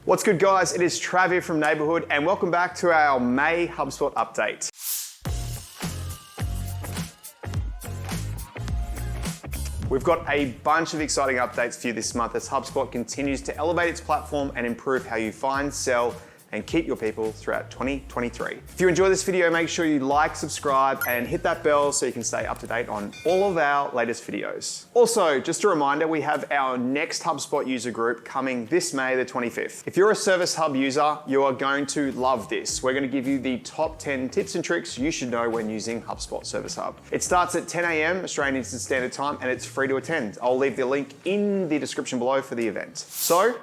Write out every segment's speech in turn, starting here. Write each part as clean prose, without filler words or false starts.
What's good, guys? It is Trav here from Neighborhood, and welcome back to our May HubSpot update. We've got a bunch of exciting updates for you this month as HubSpot continues to elevate its platform and improve how you find, sell, and keep your people throughout 2023. If you enjoy this video, make sure you like, subscribe, and hit that bell so you can stay up to date on all of our latest videos. Also, just a reminder, we have our next HubSpot user group coming this May the 25th. If you're a Service Hub user, you are going to love this. We're going to give you the top 10 tips and tricks you should know when using HubSpot Service Hub. It starts at 10 a.m. Australian Eastern Standard Time, and it's free to attend. I'll leave the link in the description below for the event. So,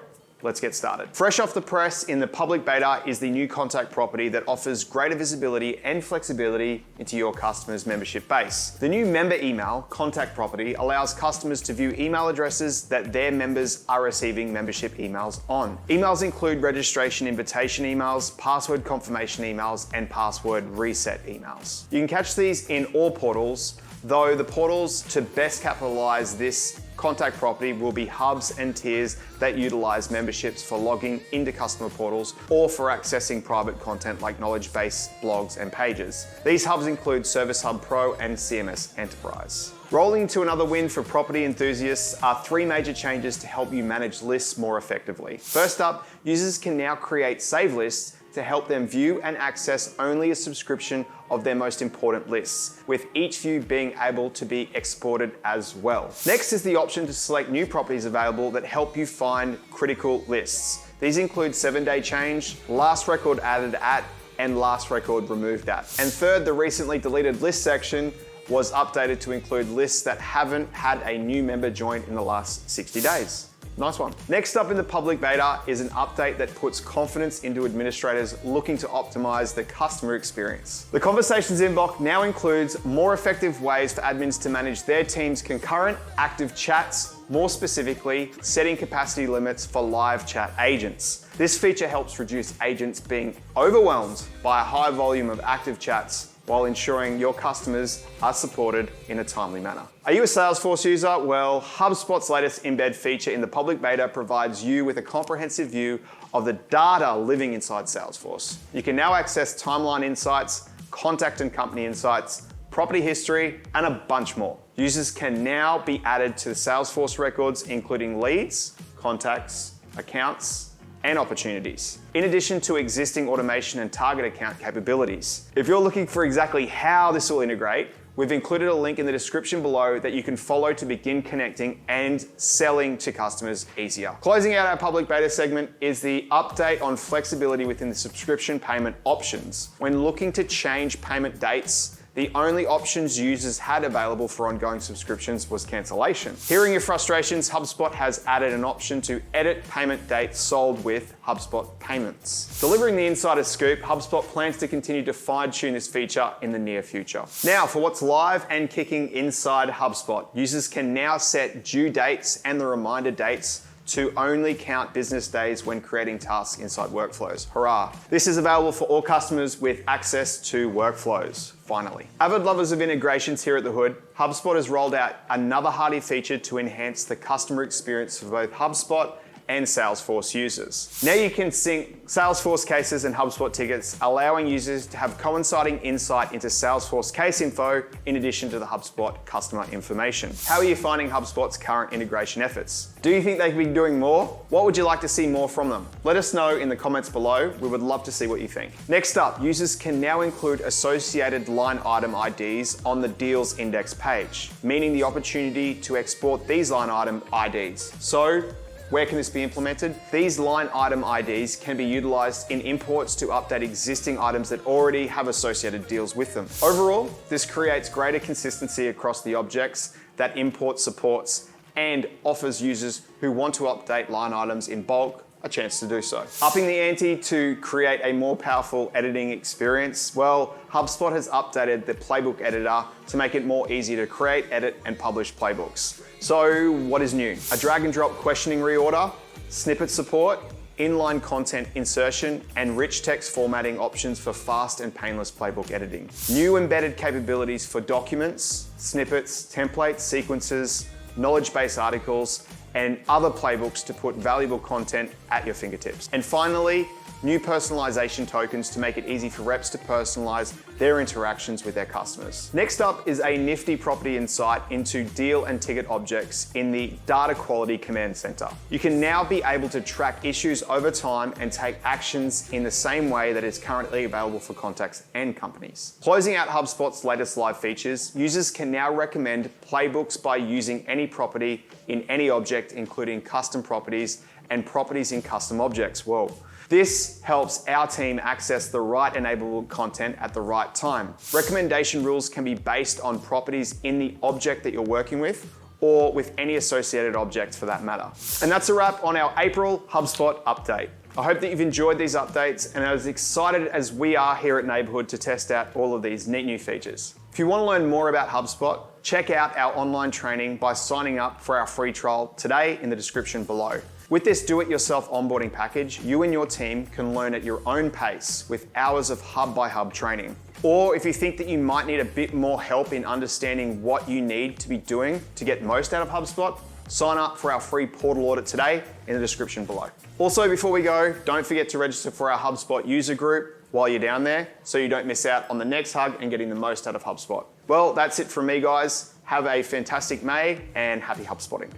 let's get started. Fresh off the press in the public beta is the new contact property that offers greater visibility and flexibility into your customers' membership base. The new member email contact property allows customers to view email addresses that their members are receiving membership emails on. Emails include registration invitation emails, password confirmation emails, and password reset emails. You can catch these in all portals, though the portals to best capitalize this contact property will be hubs and tiers that utilize memberships for logging into customer portals or for accessing private content like knowledge base, blogs, and pages. These hubs include Service Hub Pro and CMS Enterprise. Rolling to another win for property enthusiasts are three major changes to help you manage lists more effectively. First up, users can now create save lists to help them view and access only a subscription of their most important lists, with each view being able to be exported as well. Next is the option to select new properties available that help you find critical lists. These include 7-day change, last record added at, and last record removed at. And third, the recently deleted list section was updated to include lists that haven't had a new member join in the last 60 days. Nice one. Next up in the public beta is an update that puts confidence into administrators looking to optimize the customer experience. The Conversations inbox now includes more effective ways for admins to manage their team's concurrent active chats, more specifically, setting capacity limits for live chat agents. This feature helps reduce agents being overwhelmed by a high volume of active chats while ensuring your customers are supported in a timely manner. Are you a Salesforce user? Well, HubSpot's latest embed feature in the public beta provides you with a comprehensive view of the data living inside Salesforce. You can now access timeline insights, contact and company insights, property history, and a bunch more. Users can now be added to the Salesforce records, including leads, contacts, accounts, and opportunities, in addition to existing automation and target account capabilities. If you're looking for exactly how this will integrate, we've included a link in the description below that you can follow to begin connecting and selling to customers easier. Closing out our public beta segment is the update on flexibility within the subscription payment options. When looking to change payment dates, the only options users had available for ongoing subscriptions was cancellation. Hearing your frustrations, HubSpot has added an option to edit payment dates sold with HubSpot Payments. Delivering the insider scoop, HubSpot plans to continue to fine-tune this feature in the near future. Now, for what's live and kicking inside HubSpot, users can now set due dates and the reminder dates to only count business days when creating tasks inside workflows. Hurrah! This is available for all customers with access to workflows, finally. Avid lovers of integrations here at the Hood, HubSpot has rolled out another hearty feature to enhance the customer experience for both HubSpot and Salesforce users. Now you can sync Salesforce cases and HubSpot tickets, allowing users to have coinciding insight into Salesforce case info in addition to the HubSpot customer information. How are you finding HubSpot's current integration efforts? Do you think they could be doing more? What would you like to see more from them? Let us know in the comments below. We would love to see what you think. Next up, users can now include associated line item IDs on the deals index page, meaning the opportunity to export these line item IDs. So, where can this be implemented? These line item IDs can be utilized in imports to update existing items that already have associated deals with them. Overall, this creates greater consistency across the objects that import supports and offers users who want to update line items in bulk a chance to do so. Upping the ante to create a more powerful editing experience, well, HubSpot has updated the Playbook editor to make it more easy to create, edit, and publish playbooks. So what is new? A drag and drop questioning reorder, snippet support, inline content insertion, and rich text formatting options for fast and painless playbook editing. New embedded capabilities for documents, snippets, templates, sequences, knowledge base articles, and other playbooks to put valuable content at your fingertips. And finally, new personalization tokens to make it easy for reps to personalize their interactions with their customers. Next up is a nifty property insight into deal and ticket objects in the Data Quality Command Center. You can now be able to track issues over time and take actions in the same way that is currently available for contacts and companies. Closing out HubSpot's latest live features, users can now recommend playbooks by using any property in any object, including custom properties and properties in custom objects. Whoa. This helps our team access the right enablable content at the right time. Recommendation rules can be based on properties in the object that you're working with or with any associated objects for that matter. And that's a wrap on our April HubSpot update. I hope that you've enjoyed these updates and are as excited as we are here at Neighborhood to test out all of these neat new features. If you want to learn more about HubSpot, check out our online training by signing up for our free trial today in the description below. With this do-it-yourself onboarding package, you and your team can learn at your own pace with hours of hub-by-hub training. Or if you think that you might need a bit more help in understanding what you need to be doing to get most out of HubSpot, sign up for our free portal audit today in the description below. Also, before we go, don't forget to register for our HubSpot user group while you're down there so you don't miss out on the next hug and getting the most out of HubSpot. Well, that's it from me, guys. Have a fantastic May and happy HubSpotting.